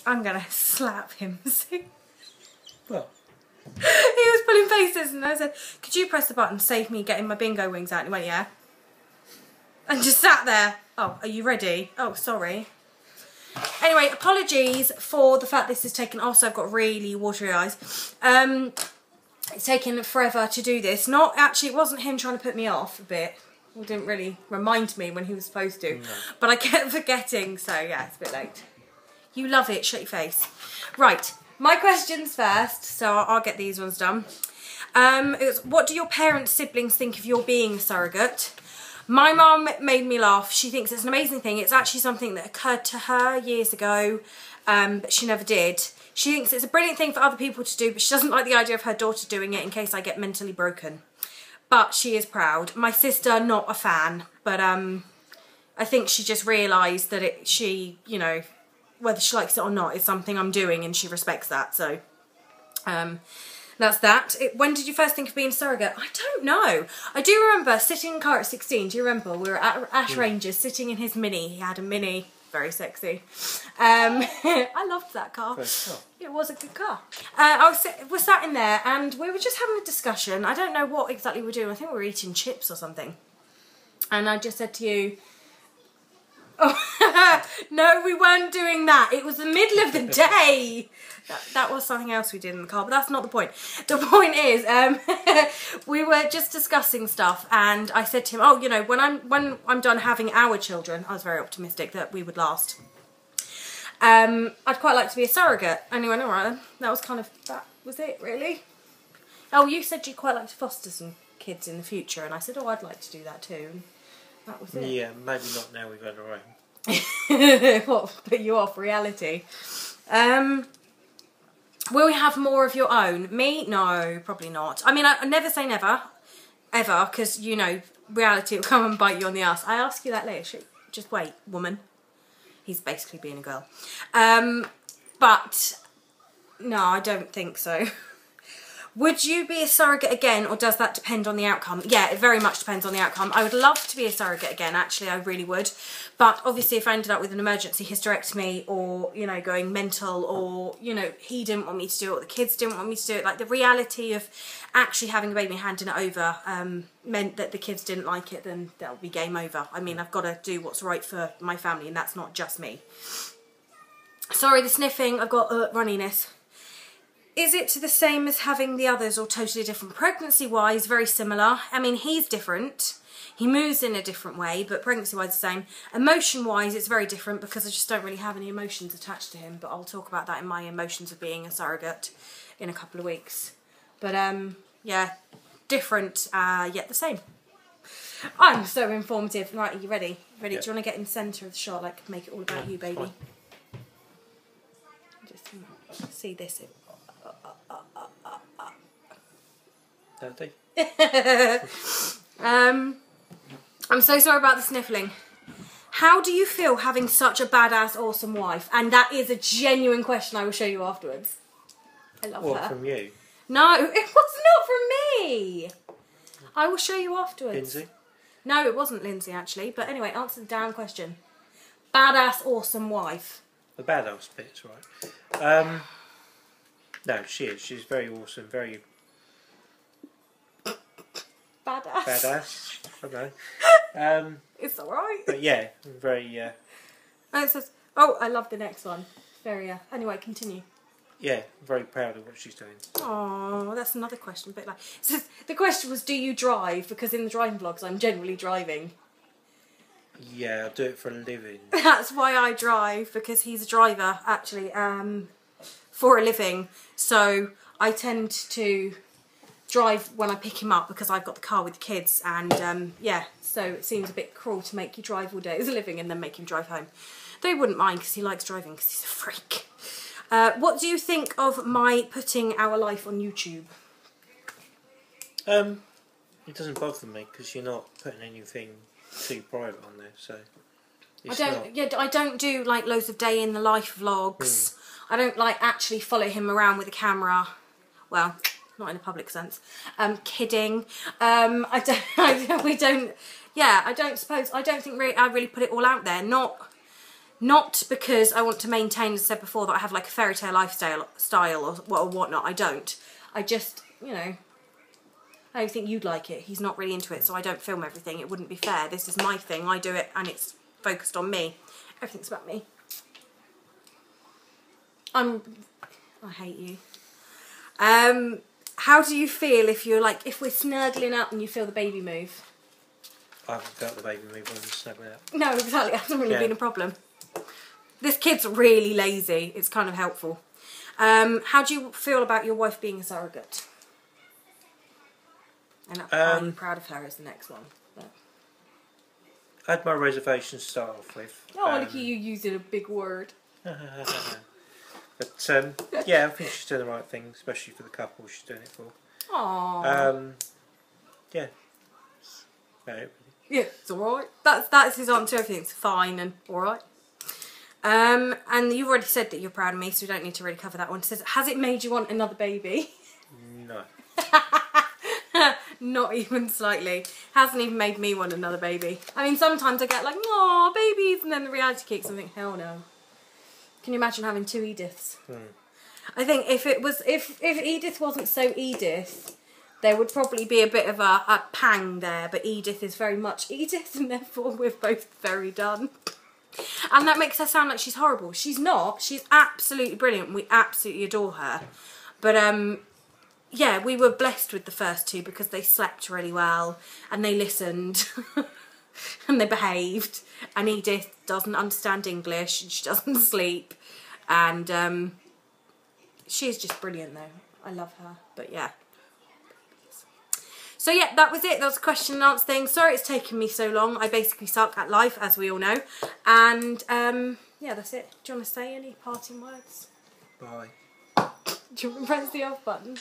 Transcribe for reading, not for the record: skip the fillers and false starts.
I'm going to slap him. What? He was pulling faces and I said, could you press the button to save me getting my bingo wings out? And he went, yeah. And just sat there. Oh, are you ready? Oh, sorry. Anyway, apologies for the fact this has taken... Also, I've got really watery eyes. It's taken forever to do this. Not actually, it wasn't him trying to put me off a bit. He didn't really remind me when he was supposed to. No. But I kept forgetting, so yeah, it's a bit late. You love it, shut your face. Right. My questions first, so I'll get these ones done. What do your parents' siblings think of your being a surrogate? My mum made me laugh. She thinks it's an amazing thing. It's actually something that occurred to her years ago, but she never did. She thinks it's a brilliant thing for other people to do, but she doesn't like the idea of her daughter doing it in case I get mentally broken. But she is proud. My sister, not a fan, but I think she just realised that she, you know, whether she likes it or not, is something I'm doing and she respects that. So that's that. When did you first think of being a surrogate? I don't know. I do remember sitting in the car at 16. Do you remember? We were at Ash Rangers sitting in his Mini. He had a Mini. Very sexy. I loved that car. It was a good car. I was sat in there and we were just having a discussion. I don't know what exactly we were doing. I think we were eating chips or something. And I just said to you, oh, no, we weren't doing that. It was the middle of the day. That was something else we did in the car, but that's not the point. The point is, we were just discussing stuff, and I said to him, "Oh, you know, when I'm done having our children, I was very optimistic that we would last. I'd quite like to be a surrogate." And he went, "All right, then." That was it, really. Oh, you said you'd quite like to foster some kids in the future, and I said, "Oh, I'd like to do that too." And that was it. Yeah, maybe not now we've had our own. What, put you off reality? Will we have more of your own? Me? No, probably not. I mean, I never say never, ever, because, you know, reality will come and bite you on the ass. I ask you that later. Just wait, woman. He's basically being a girl. But, no, I don't think so. Would you be a surrogate again, or does that depend on the outcome? Yeah, it very much depends on the outcome. I would love to be a surrogate again, actually, I really would. But obviously if I ended up with an emergency hysterectomy, or, you know, going mental, or, you know, he didn't want me to do it, or the kids didn't want me to do it, like the reality of actually having a baby and handing it over meant that the kids didn't like it, then that would be game over. I mean, I've got to do what's right for my family, and that's not just me. Sorry, the sniffing, I've got runniness. Is it the same as having the others or totally different? Pregnancy-wise, very similar. I mean, he's different. He moves in a different way, but pregnancy-wise the same. Emotion-wise, it's very different because I just don't really have any emotions attached to him, but I'll talk about that in my emotions of being a surrogate in a couple of weeks. But, yeah, different, yet the same. I'm so informative. Right, are you ready? Ready? Yep. Do you want to get in the centre of the shot, like make it all about you, baby? Just see this. I'm so sorry about the sniffling. How do you feel having such a badass, awesome wife? And that is a genuine question I will show you afterwards. I love her. What, from you? No, it was not from me. I will show you afterwards. Lindsay? No, it wasn't Lindsay, actually. But anyway, answer the damn question. Badass, awesome wife. The badass bit's right. No, she is. She's very awesome, very... Badass. Badass. I know. It's alright. But yeah, very... And it says, oh, I love the next one. Very, anyway, continue. Yeah, very proud of what she's doing. Oh, that's another question. A bit like, so the question was, do you drive? Because in the driving vlogs, I'm generally driving. Yeah, I do it for a living. That's why I drive, because he's a driver, actually, for a living. So I tend to drive when I pick him up because I've got the car with the kids, and yeah, so it seems a bit cruel to make you drive all day as a living and then make him drive home. They wouldn't mind because he likes driving because he's a freak. What do you think of my putting our life on YouTube? It doesn't bother me because you're not putting anything too private on there, so I don't do like loads of day in the life vlogs. I don't like actually follow him around with a camera. Well, not in a public sense. Kidding. I don't think I really put it all out there. Not Not because I want to maintain, as I said before, that I have like a fairy tale lifestyle or whatnot. I don't. I just, you know, I don't think you'd like it. He's not really into it, so I don't film everything. It wouldn't be fair. This is my thing. I do it, and it's focused on me. Everything's about me. I hate you. How do you feel if you're like, if we're snuggling up and you feel the baby move? I haven't felt the baby move when we're snuggling up. No, exactly. It hasn't really been a problem. This kid's really lazy. It's kind of helpful. How do you feel about your wife being a surrogate? And are you proud of her is the next one. But. I had my reservations to start off with. Oh, look at you using a big word. But yeah, I think she's doing the right thing, especially for the couple she's doing it for. Aww. Yeah. No. Yeah, it's alright. That's his answer. Everything's fine and alright. And you've already said that you're proud of me, so we don't need to really cover that one. It says, has it made you want another baby? No. Not even slightly. Hasn't even made me want another baby. I mean, sometimes I get like, aw, babies, and then the reality kicks and I think, hell no. Can you imagine having 2 Ediths? I think if Edith wasn't so Edith, there would probably be a bit of a pang there, but Edith is very much Edith, and therefore we're both very done. And that makes her sound like she's horrible. She's not. She's absolutely brilliant. We absolutely adore her. But, yeah, we were blessed with the first 2 because they slept really well and they listened and they behaved. And Edith doesn't understand English and she doesn't sleep. And she's just brilliant, though. I love her. But, yeah. So yeah, that was it. That was a question and answer thing. Sorry it's taken me so long. I basically suck at life, as we all know. And yeah, that's it. Do you want to say any parting words? Bye. Do you want to press the off button?